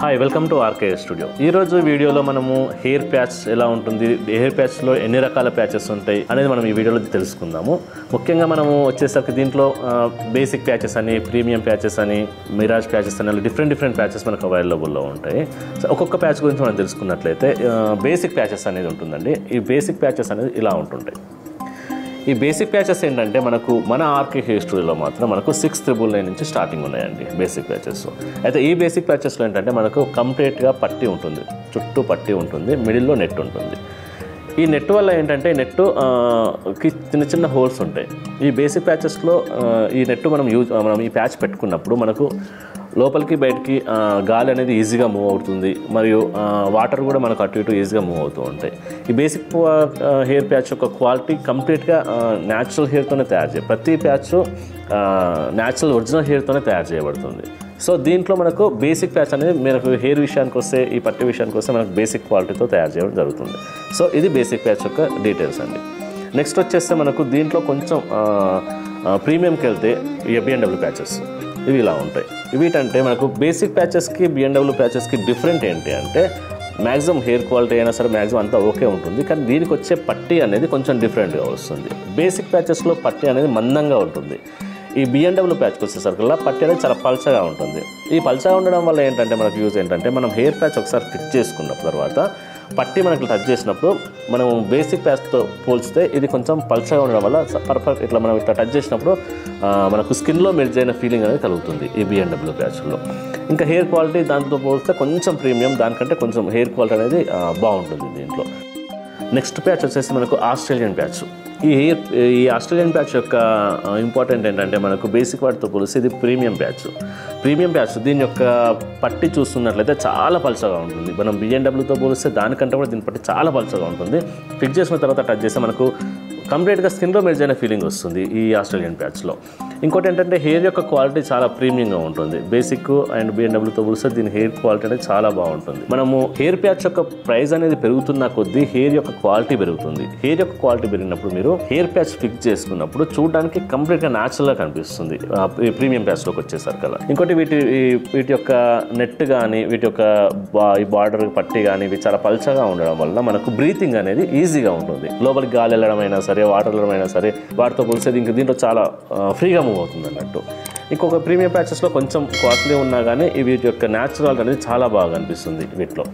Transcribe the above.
Hi welcome to RK studio. ఈరోజు వీడియోలో మనము హెయిర్ ప్యాచ్ ఎలా ఉంటుంది, హెయిర్ ప్యాచ్లో ఎన్ని రకాల ప్యాచెస్ ఉంటాయి అనేది మనం ఈ వీడియోలో తెలుసుకుందాము. ముఖ్యంగా మనము వచ్చేసరికి దీంట్లో బేసిక్ ప్యాచెస్ అని, ప్రీమియం ప్యాచెస్ అని, మిరాజ్ ప్యాచెస్ అని డిఫరెంట్ ప్యాచెస్ మనకు అవైలబుల్లో ఉంటాయి. సో ఒక్కొక్క ప్యాచ్ గురించి మనం తెలుసుకున్నట్లయితే బేసిక్ ప్యాచెస్ అనేది ఉంటుందండి. ఈ బేసిక్ ప్యాచెస్ అనేది ఇలా ఉంటుంటాయి. ఈ బేసిక్ ప్యాచెస్ ఏంటంటే మన ఆర్కే హెయిర్ స్టూడియోలో మాత్రం మనకు 699 నుంచి స్టార్టింగ్ ఉన్నాయండి బేసిక్ ప్యాచెస్. అయితే ఈ బేసిక్ ప్యాచెస్లో ఏంటంటే మనకు కంప్లీట్గా పట్టి ఉంటుంది, చుట్టూ పట్టి ఉంటుంది, మిడిల్లో నెట్ ఉంటుంది. ఈ నెట్ వల్ల ఏంటంటే నెట్కి చిన్న హోల్స్ ఉంటాయి. ఈ బేసిక్ ప్యాచెస్లో ఈ నెట్ మనం ఈ ప్యాచ్ పెట్టుకున్నప్పుడు మనకు లోపలికి బయటికి గాలి అనేది ఈజీగా మూవ్ అవుతుంది, మరియు వాటర్ కూడా మనకు అటు ఇటు ఈజీగా మూవ్ అవుతూ ఉంటాయి. ఈ బేసిక్ హెయిర్ ప్యాచ్ యొక్క క్వాలిటీ కంప్లీట్గా న్యాచురల్ హెయిర్తోనే తయారు చేయాలి. ప్రతి ప్యాచ్ న్యాచురల్ ఒరిజినల్ హెయిర్తోనే తయారు చేయబడుతుంది. సో దీంట్లో మనకు బేసిక్ ప్యాచ్ అనేది మనకు హెయిర్ విషయానికి వస్తే, ఈ పట్టి విషయానికి వస్తే మనకు బేసిక్ క్వాలిటీతో తయారు చేయడం జరుగుతుంది. సో ఇది బేసిక్ ప్యాచ్ యొక్క డీటెయిల్స్ అండి. నెక్స్ట్ వచ్చేస్తే మనకు దీంట్లో కొంచెం ప్రీమియంకి వెళ్తే B&W ప్యాచెస్ ఇవి ఇలా ఉంటాయి. వీటంటే మనకు బేసిక్ ప్యాచెస్కి B&W ప్యాచెస్కి డిఫరెంట్ ఏంటి అంటే మ్యాక్సిమం హెయిర్ క్వాలిటీ అయినా సరే మ్యాక్సిమం అంతా ఓకే ఉంటుంది, కానీ దీనికి వచ్చే పట్టి అనేది కొంచెం డిఫరెంట్గా వస్తుంది. బేసిక్ ప్యాచెస్లో పట్టి అనేది మందంగా ఉంటుంది. ఈ B&W ప్యాచ్కి వచ్చేసరికల్లా పట్టి అనేది చాలా పల్చగా ఉంటుంది. ఈ పల్చగా ఉండడం వల్ల ఏంటంటే మనకు యూజ్ ఏంటంటే మనం హెయిర్ ప్యాచ్ ఒకసారి ఫిక్స్ చేసుకున్న తర్వాత పట్టి మనకు టచ్ చేసినప్పుడు మనం బేసిక్ ప్యాచ్తో పోల్చితే ఇది కొంచెం పల్చగా ఉండడం వల్ల పర్ఫెక్ట్ ఇట్లా మనం ఇట్లా టచ్ చేసినప్పుడు మనకు స్కిన్లో మెర్జ్ అయిన ఫీలింగ్ అనేది కలుగుతుంది ఈ B&W ప్యాచ్లో. ఇంకా హెయిర్ క్వాలిటీ దాంతో పోలిస్తే కొంచెం ప్రీమియం, దానికంటే కొంచెం హెయిర్ క్వాలిటీ అనేది బాగుంటుంది దీంట్లో. నెక్స్ట్ ప్యాచ్ వచ్చేసి మనకు ఆస్ట్రేలియన్ ప్యాచ్. ఈ ఆస్ట్రేలియన్ ప్యాచ్ యొక్క ఇంపార్టెంట్ ఏంటంటే మనకు బేసిక్ వాటితో పోలిస్తే ఇది ప్రీమియం ప్యాచ్. దీని యొక్క పట్టి చూస్తున్నట్లయితే చాలా పల్చగా ఉంటుంది. మనం B&Wతో పోలిస్తే దానికంటే కూడా దీని పట్టి చాలా పల్చగా ఉంటుంది. ఫిక్స్ చేసిన తర్వాత టచ్ చేస్తే మనకు కంప్లీట్గా స్కిన్లో మెర్జ్ అయిన ఫీలింగ్ వస్తుంది ఈ ఆస్ట్రేలియన్ ప్యాచ్లో. ఇంకోటి ఏంటంటే హెయిర్ యొక్క క్వాలిటీ చాలా ప్రీమియంగా ఉంటుంది. బేసిక్ అండ్ B&Wతో పోలిస్తే దీని హెయిర్ క్వాలిటీ అనేది చాలా బాగుంటుంది. మనము హెయిర్ ప్యాచ్ యొక్క ప్రైస్ అనేది పెరుగుతున్న కొద్దీ హెయిర్ యొక్క క్వాలిటీ పెరుగుతుంది. హెయిర్ యొక్క క్వాలిటీ పెరిగినప్పుడు మీరు హెయిర్ ప్యాచ్ ఫిక్స్ చేసుకున్నప్పుడు చూడడానికి కంప్లీట్గా న్యాచురల్గా కనిపిస్తుంది ఈ ప్రీమియం ప్యాచ్లోకి వచ్చేసరికల్లా. ఇంకోటి వీటి యొక్క నెట్ కానీ, వీటి యొక్క ఈ బార్డర్ పట్టి కానీ ఇవి చాలా పల్చగా ఉండడం వల్ల మనకు బ్రీతింగ్ అనేది ఈజీగా ఉంటుంది. లోపలికి గాలి వెళ్ళడం అయినా సరే, వాటర్ వెళ్ళడం అయినా సరే వాటితో పోలిస్తే దీంట్లో చాలా ఫ్రీగా మూవ్ అవుతుంది అన్నట్టు. ఇంకొక ప్రీమియం ప్యాచెస్లో కొంచెం కాస్ట్లీ ఉన్నా కానీ వీటి యొక్క న్యాచురల్ అనేది చాలా బాగా అనిపిస్తుంది వీటిలో.